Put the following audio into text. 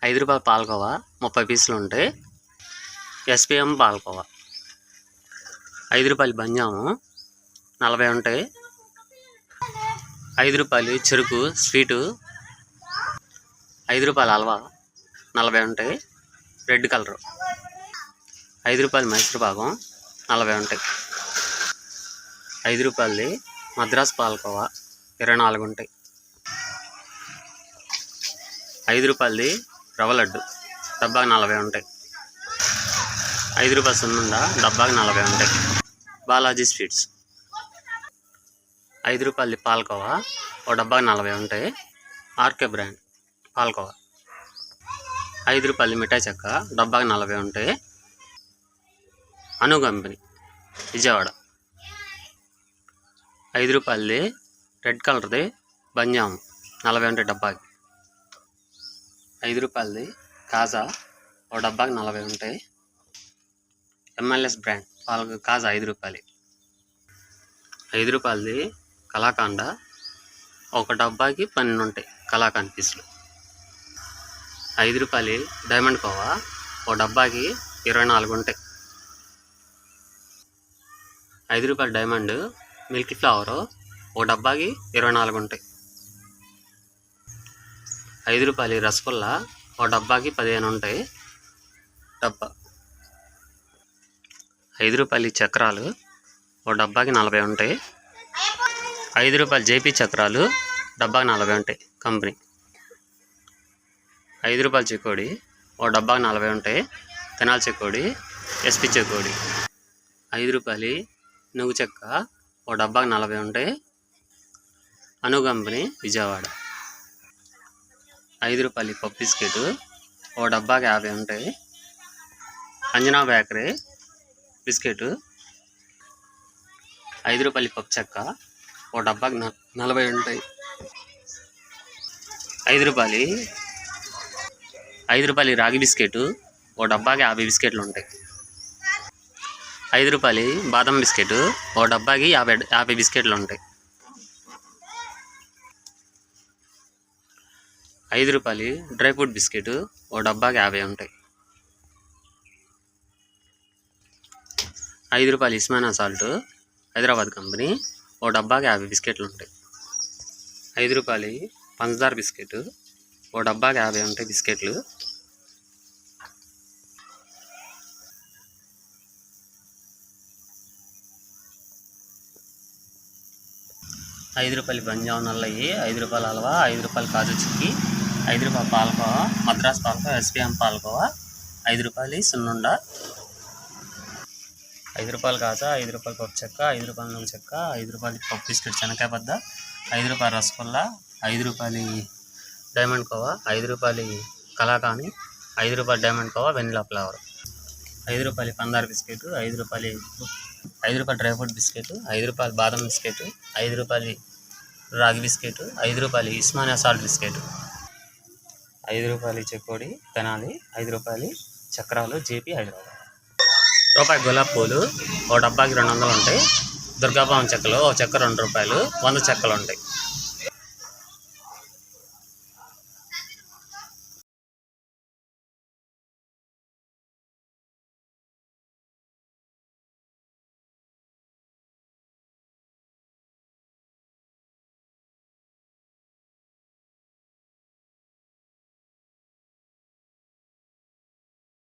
రూ. 5 పాలకోవా 30 పీసులు ఉంటాయి. ఎస్పీఎం పాలకోవా రూ. 5 బంజాము 40 ఉంటాయి. రూ. 5 చెరుకు స్వీటు, రూ. 5 హల్వా 40 ఉంటాయి. రెడ్ కలరు రూ. 5 మైసూర్ పాకం 40 ఉంటాయి. రూ. 5 మద్రాస్ పాలకోవా 24 ఉంటాయి. రూ. 5 రవ్వ లడ్డు డబ్బాకి 40 ఉంటాయి. రూ. 5 సున్నుండ డబ్బాకి 40 ఉంటాయి. బాలాజీ స్వీట్స్ రూ. 5 పాలకోవా ఓ డబ్బాకి 40 ఉంటాయి. ఆర్కే బ్రాండ్ పాలకోవా రూ. 5 మిఠాయి చెక్క డబ్బాకి 40 ఉంటాయి. అను కంపెనీ విజయవాడ రూ. 5 రెడ్ కలర్ది బంజాము 40 ఉంటాయి డబ్బాకి. రూ. 5 కాజా ఓ డబ్బాకి 40 ఉంటాయి. ఎంఎల్ఎస్ బ్రాండ్ కాజా రూ. 5 కలాకండ ఒక డబ్బాకి 12 ఉంటాయి. కలాకండ్ పీసులు రూ. 5 డైమండ్ కోవా ఓ డబ్బాకి 24 ఉంటాయి. రూ. 5 డైమండ్ మిల్కీ ఫ్లవర్ ఓ డబ్బాకి 24 ఉంటాయి. రూ. 5 రసగుల్లా ఓ డబ్బాకి 15 ఉంటాయి. డబ్బా రూ. 5 చక్రాలు ఓ డబ్బాకి 40 ఉంటాయి. రూ. 5 జేపీ చక్రాలు డబ్బాకి 40 ఉంటాయి కంపెనీ. రూ. 5 చెకోడి ఓ డబ్బాకి 40 ఉంటాయి. తెనాలి చెకోడి, ఎస్పి చెకోడి రూ. 5 నువ్వు చెక్క ఓ డబ్బాకి 40 ఉంటాయి. అను కంపెనీ విజయవాడ రూ. 5 పప్పు బిస్కెట్ ఓ డబ్బాకి 50 ఉంటాయి. అంజనా బేకరీ బిస్కెట్ రూ. 5 పప్పు చెక్క ఓ డబ్బాకి 40 ఉంటాయి. రూ. 5 రాగి బిస్కెట్ ఓ డబ్బాకి 50 బిస్కెట్లు ఉంటాయి. రూ. 5 బాదం బిస్కెట్ ఓ డబ్బాకి 50 బిస్కెట్లు ఉంటాయి. రూ. 5 డ్రై ఫ్రూట్ బిస్కెట్ ఓ డబ్బాకి 50 ఉంటాయి. రూ. 5 ఇస్మానా సాల్ట్ హైదరాబాద్ కంపెనీ ఓ డబ్బాకి 50 బిస్కెట్లు ఉంటాయి. రూ. 5 పంచదార బిస్కెట్ ఓ డబ్బాకి 50 ఉంటాయి బిస్కెట్లు. రూ. 5 బంజాం నల్లయి, రూ. 5 హల్వా, రూ. 5 కాజు చిక్కీ, రూ. 5 పాలకోవా, మద్రాస్ పాలకోవా, ఎస్పీఎం పాలకోవా, రూ. 5 సున్నుండ, రూ. 5 కాజా, రూ. 5 పప్పు చెక్క, రూ. 5 నువ్వు చెక్క, రూ. 5 పప్పు బిస్కెట్ శనకాయ బద్ద, రూ. 5 రసగుల్లా, రూ. 5 డైమండ్ కోవా, రూ. 5 కలాకాని, రూ. 5 డైమండ్ కోవా వెనిలా ఫ్లేవర్, రూ. 5 పందార్ బిస్కెట్, రూ. 5 డ్రై ఫ్రూట్ బిస్కెట్, రూ. 5 బాదం బిస్కెట్, రూ. 5 రాగి బిస్కెట్, రూ. 5 ఇస్మానియా సాల్ట్ బిస్కెట్, రూ. 5 చెకోడి తెనాలి, రూ. 5 చక్రాలు జేపీ హైదరాబాద్. రూపాయి గులాబీ పూలు ఓ డబ్బాకి 200 ఉంటాయి. దుర్గాభవన్ చెక్కలు ఓ చెక్క రూ. 2 100 చెక్కలు ఉంటాయి.